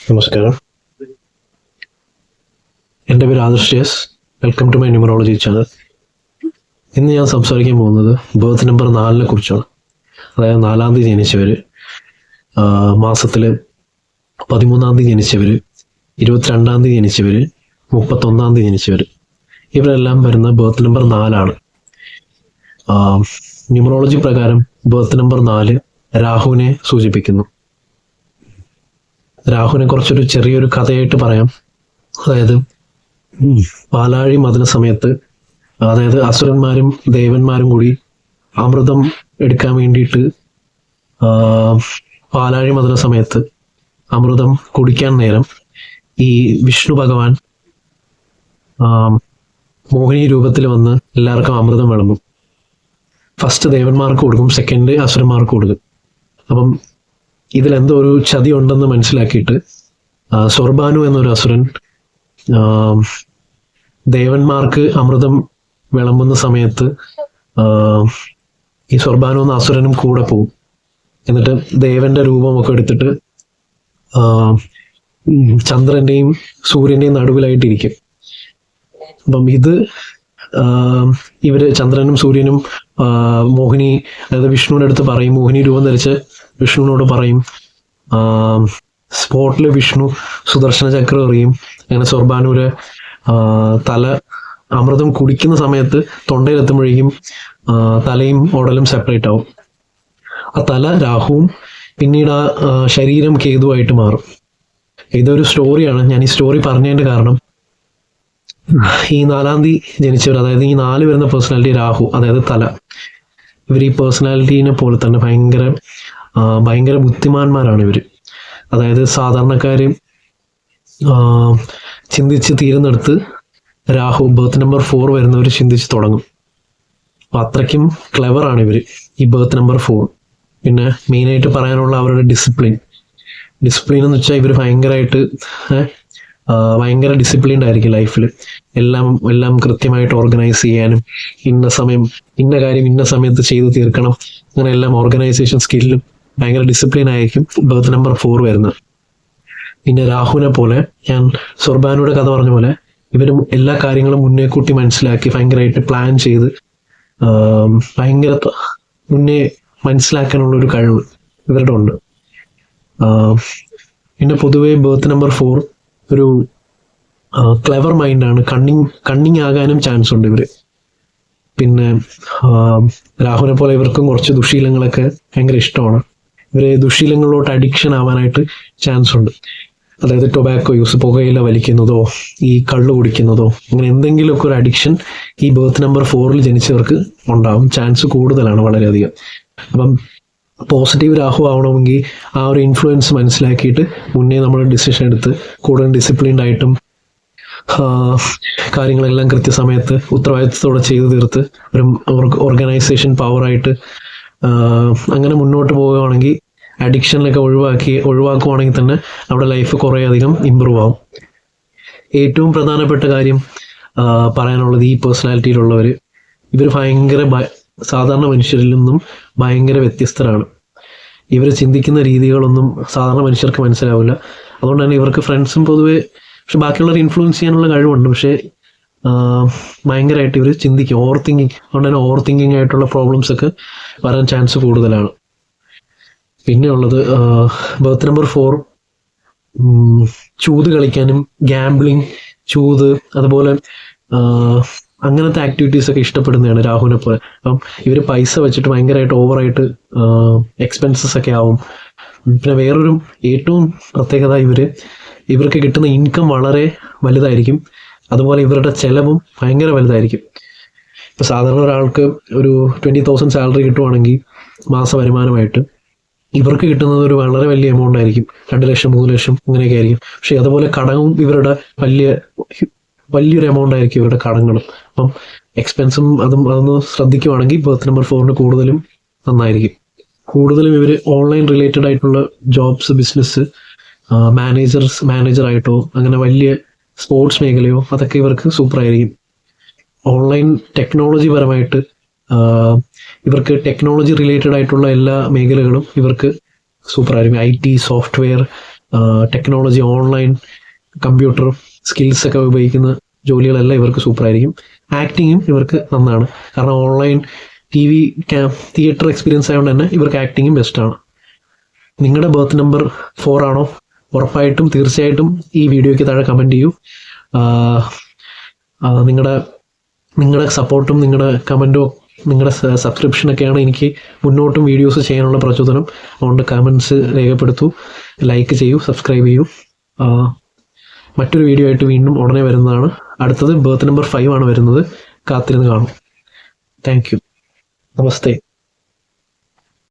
നമസ്കാരം, എൻ്റെ പേര് Adarsh S. Welcome to my numerology channel. ഇന്ന് ഞാൻ സംസാരിക്കാൻ പോകുന്നത് ബർത്ത് നമ്പർ 4 കുറിച്ചാണ്. അതായത് 4-ാം തീയതി ജനിച്ചവർ, മാസത്തിൽ 13-ാം തീയതി ജനിച്ചവർ, 22-ാം തീയതി ജനിച്ചവർ, 31-ാം തീയതി ജനിച്ചവർ, ഇവരെല്ലാം വരുന്ന ബർത്ത് നമ്പർ 4 ന്യൂമറോളജി പ്രകാരം ബർത്ത് നമ്പർ 4 രാഹുവിനെ സൂചിപ്പിക്കുന്നു. രാഹുവിനെ കുറിച്ചൊരു ചെറിയൊരു കഥയായിട്ട് പറയാം. അതായത് പാലാഴി മദന സമയത്ത്, അതായത് അസുരന്മാരും ദേവന്മാരും കൂടി അമൃതം എടുക്കാൻ വേണ്ടിയിട്ട് പാലാഴി മദന സമയത്ത് അമൃതം കുടിക്കാൻ നേരം ഈ വിഷ്ണു ഭഗവാൻ മോഹിനി രൂപത്തിൽ വന്ന് എല്ലാവർക്കും അമൃതം വിളമ്പും. ഫസ്റ്റ് ദേവന്മാർക്ക് കൊടുക്കും, സെക്കൻഡ് അസുരന്മാർക്ക് കൊടുക്കും. അപ്പം ഇതിലെന്തോ ഒരു ചതി ഉണ്ടെന്ന് മനസ്സിലാക്കിയിട്ട് സൊർബാനു എന്നൊരു അസുരൻ ദേവന്മാർക്ക് അമൃതം വിളമ്പുന്ന സമയത്ത് ഈ സൊർബാനു എന്ന അസുരനും കൂടെ പോകും. എന്നിട്ട് ദേവന്റെ രൂപമൊക്കെ എടുത്തിട്ട് ചന്ദ്രന്റെയും സൂര്യന്റെയും നടുവിലായിട്ടിരിക്കും. അപ്പം ഇത് ഇവര് ചന്ദ്രനും സൂര്യനും മോഹിനി, അതായത് വിഷ്ണുവിൻ്റെ അടുത്ത് പറയും, മോഹിനി രൂപം ധരിച്ച് വിഷ്ണുവിനോട് പറയും. സ്പോട്ടിൽ വിഷ്ണു സുദർശന ചക്രം എറിയും. അങ്ങനെ സൊർബാനൂര് തല അമൃതം കുടിക്കുന്ന സമയത്ത് തൊണ്ടയിലെത്തുമ്പോഴേക്കും തലയും ഉടലും സെപ്പറേറ്റ് ആവും. ആ തല രാഹുവും പിന്നീട് ആ ശരീരം കേതുവായിട്ട് മാറും. ഇതൊരു സ്റ്റോറിയാണ്. ഞാൻ ഈ സ്റ്റോറി പറഞ്ഞതിൻ്റെ കാരണം, ഈ 4-ാം തീയതി ജനിച്ചവർ, അതായത് ഈ 4 വരുന്ന പേഴ്സണാലിറ്റി രാഹു, അതായത് തല, ഇവർ ഈ പേഴ്സണാലിറ്റീനെ പോലെ തന്നെ ഭയങ്കര ബുദ്ധിമാന്മാരാണ് ഇവർ. അതായത് സാധാരണക്കാർ ചിന്തിച്ച് തീരുന്നിടത്ത് രാഹു ബർത്ത് നമ്പർ 4 വരുന്നവർ ചിന്തിച്ച് തുടങ്ങും. അപ്പം അത്രയ്ക്കും ക്ലെവറാണ് ഇവർ, ഈ ബർത്ത് നമ്പർ 4. പിന്നെ മെയിനായിട്ട് പറയാനുള്ള അവരുടെ ഡിസിപ്ലിൻ എന്ന് വെച്ചാൽ ഇവർ ഭയങ്കര ഡിസിപ്ലിൻഡ് ആയിരിക്കും ലൈഫിൽ. എല്ലാം കൃത്യമായിട്ട് ഓർഗനൈസ് ചെയ്യാനും, ഇന്ന കാര്യം ഇന്ന സമയത്ത് ചെയ്ത് തീർക്കണം, അങ്ങനെ എല്ലാം ഓർഗനൈസേഷൻ സ്കില്ലും ഭയങ്കര ഡിസിപ്ലിൻ ആയിരിക്കും ബർത്ത് നമ്പർ 4 വരുന്നത്. പിന്നെ രാഹുവിനെ പോലെ, ഞാൻ സൊർബാനുയുടെ കഥ പറഞ്ഞ പോലെ, ഇവരും എല്ലാ കാര്യങ്ങളും മുന്നേ കൂട്ടി മനസ്സിലാക്കി ഭയങ്കരമായിട്ട് പ്ലാൻ ചെയ്ത് ഭയങ്കര മുന്നേ മനസ്സിലാക്കാനുള്ളൊരു കഴിവ് ഇവരുടെ ഉണ്ട്. പിന്നെ പൊതുവെ ബർത്ത് നമ്പർ 4 ഒരു ക്ലെവർ മൈൻഡാണ്. കണ്ണിങ് ആകാനും ചാൻസ് ഉണ്ട് ഇവർ. പിന്നെ രാഹുവിനെ പോലെ ഇവർക്കും കുറച്ച് ദുശീലങ്ങളൊക്കെ ഭയങ്കര ഇഷ്ടമാണ്. ഇവർ ദുശീലങ്ങളിലോട്ട് അഡിക്ഷൻ ആവാനായിട്ട് ചാൻസ് ഉണ്ട്. അതായത് ടൊബാക്കോ യൂസ്, പുകയില വലിക്കുന്നതോ ഈ കള്ളു കുടിക്കുന്നതോ, അങ്ങനെ എന്തെങ്കിലുമൊക്കെ ഒരു അഡിക്ഷൻ ഈ ബർത്ത് നമ്പർ 4 ജനിച്ചവർക്ക് ഉണ്ടാവും. ചാൻസ് കൂടുതലാണ് വളരെയധികം. അപ്പം പോസിറ്റീവ് രാഹു ആവണമെങ്കിൽ ആ ഒരു ഇൻഫ്ലുവൻസ് മനസ്സിലാക്കിയിട്ട് മുന്നേ നമ്മൾ ഡിസിഷൻ എടുത്ത് കൂടുതൽ ഡിസിപ്ലിൻഡ് ആയിട്ടും കാര്യങ്ങളെല്ലാം കൃത്യസമയത്ത് ഉത്തരവാദിത്തത്തോടെ ചെയ്തു തീർത്ത് ഒരു ഓർഗനൈസേഷൻ പവറായിട്ട് അങ്ങനെ മുന്നോട്ട് പോവുകയാണെങ്കിൽ, അഡിക്ഷനിലൊക്കെ ഒഴിവാക്കുവാണെങ്കിൽ തന്നെ നമ്മുടെ ലൈഫ് കുറേ അധികം ഇമ്പ്രൂവ് ആവും. ഏറ്റവും പ്രധാനപ്പെട്ട കാര്യം പറയാനുള്ളത്, ഈ പേഴ്സണാലിറ്റിയിലുള്ളവർ ഇവർ സാധാരണ മനുഷ്യരിൽ നിന്നും ഭയങ്കര വ്യത്യസ്തരാണ്. ഇവർ ചിന്തിക്കുന്ന രീതികളൊന്നും സാധാരണ മനുഷ്യർക്ക് മനസ്സിലാവില്ല. അതുകൊണ്ട് തന്നെ ഇവർക്ക് ഫ്രണ്ട്സും പൊതുവെ, പക്ഷെ ബാക്കിയുള്ളവർ ഇൻഫ്ലുവൻസ് ചെയ്യാനുള്ള കഴിവുണ്ട്, പക്ഷേ ഭയങ്കരമായിട്ട് ഇവർ ചിന്തിക്കും, ഓവർ തിങ്കിങ്. അതുകൊണ്ട് തന്നെ ഓവർ തിങ്കിങ് ആയിട്ടുള്ള പ്രോബ്ലംസ് ഒക്കെ വരാൻ ചാൻസ് കൂടുതലാണ്. പിന്നെ ഉള്ളത് ബർത്ത് നമ്പർ 4 ചൂത് കളിക്കാനും, ഗാംബ്ലിങ്, ചൂത്, അതുപോലെ അങ്ങനത്തെ ആക്ടിവിറ്റീസ് ഒക്കെ ഇഷ്ടപ്പെടുന്നതാണ് രാഹുവിനെ പോലെ. അപ്പം ഇവർ പൈസ വെച്ചിട്ട് ഭയങ്കരമായിട്ട് ഓവറായിട്ട് എക്സ്പെൻസസ് ഒക്കെ ആവും. പിന്നെ വേറൊരു ഏറ്റവും പ്രത്യേകത, ഇവർക്ക് കിട്ടുന്ന ഇൻകം വളരെ വലുതായിരിക്കും. അതുപോലെ ഇവരുടെ ചെലവും ഭയങ്കര വലുതായിരിക്കും. ഇപ്പം സാധാരണ ഒരാൾക്ക് ഒരു 20,000 സാലറി കിട്ടുവാണെങ്കിൽ മാസ വരുമാനമായിട്ട്, ഇവർക്ക് കിട്ടുന്നത് ഒരു വളരെ വലിയ എമൗണ്ട് ആയിരിക്കും. 2 ലക്ഷം 3 ലക്ഷം അങ്ങനെയൊക്കെ ആയിരിക്കും. പക്ഷെ അതുപോലെ കടവും ഇവരുടെ വലിയൊരു എമൗണ്ട് ആയിരിക്കും ഇവരുടെ കടങ്ങളും. അപ്പം എക്സ്പെൻസും അതൊന്ന് ശ്രദ്ധിക്കുവാണെങ്കിൽ ബർത്ത് നമ്പർ 4 കൂടുതലും നന്നായിരിക്കും. കൂടുതലും ഇവർ ഓൺലൈൻ റിലേറ്റഡ് ആയിട്ടുള്ള ജോബ്സ്, ബിസിനസ്, മാനേജറായിട്ടോ അങ്ങനെ വലിയ സ്പോർട്സ് മേഖലയോ അതൊക്കെ ഇവർക്ക് സൂപ്പറായിരിക്കും. ഓൺലൈൻ ടെക്നോളജി പരമായിട്ട് ഇവർക്ക് ടെക്നോളജി റിലേറ്റഡ് ആയിട്ടുള്ള എല്ലാ മേഖലകളും ഇവർക്ക് സൂപ്പറായിരിക്കും. IT, software, technology, online, computer സ്കിൽസൊക്കെ ഉപയോഗിക്കുന്ന ജോലികളെല്ലാം ഇവർക്ക് സൂപ്പറായിരിക്കും. ആക്ടിങ്ങും ഇവർക്ക് നന്നാണ്. കാരണം ഓൺലൈൻ TV തിയേറ്റർ എക്സ്പീരിയൻസ് ആയതുകൊണ്ട് തന്നെ ഇവർക്ക് ആക്ടിങ്ങും ബെസ്റ്റാണ്. നിങ്ങളുടെ ബർത്ത് നമ്പർ 4 ആണോ? ഉറപ്പായിട്ടും തീർച്ചയായിട്ടും ഈ വീഡിയോയ്ക്ക് താഴെ കമൻറ്റ് ചെയ്യൂ. നിങ്ങളുടെ സപ്പോർട്ടും നിങ്ങളുടെ കമൻറ്റും നിങ്ങളുടെ സബ്സ്ക്രിപ്ഷനൊക്കെയാണ് എനിക്ക് മുന്നോട്ടും വീഡിയോസ് ചെയ്യാനുള്ള പ്രചോദനം. അതുകൊണ്ട് കമൻറ്റ്സ് രേഖപ്പെടുത്തൂ, ലൈക്ക് ചെയ്യൂ, സബ്സ്ക്രൈബ് ചെയ്യൂ. മറ്റൊരു വീഡിയോ ആയിട്ട് വീണ്ടും ഉടനെ വരുന്നതാണ്. അടുത്തത് ബർത്ത് നമ്പർ 5 ആണ് വരുന്നത്. കാത്തിരുന്ന് കാണും. Thank you. നമസ്തേ.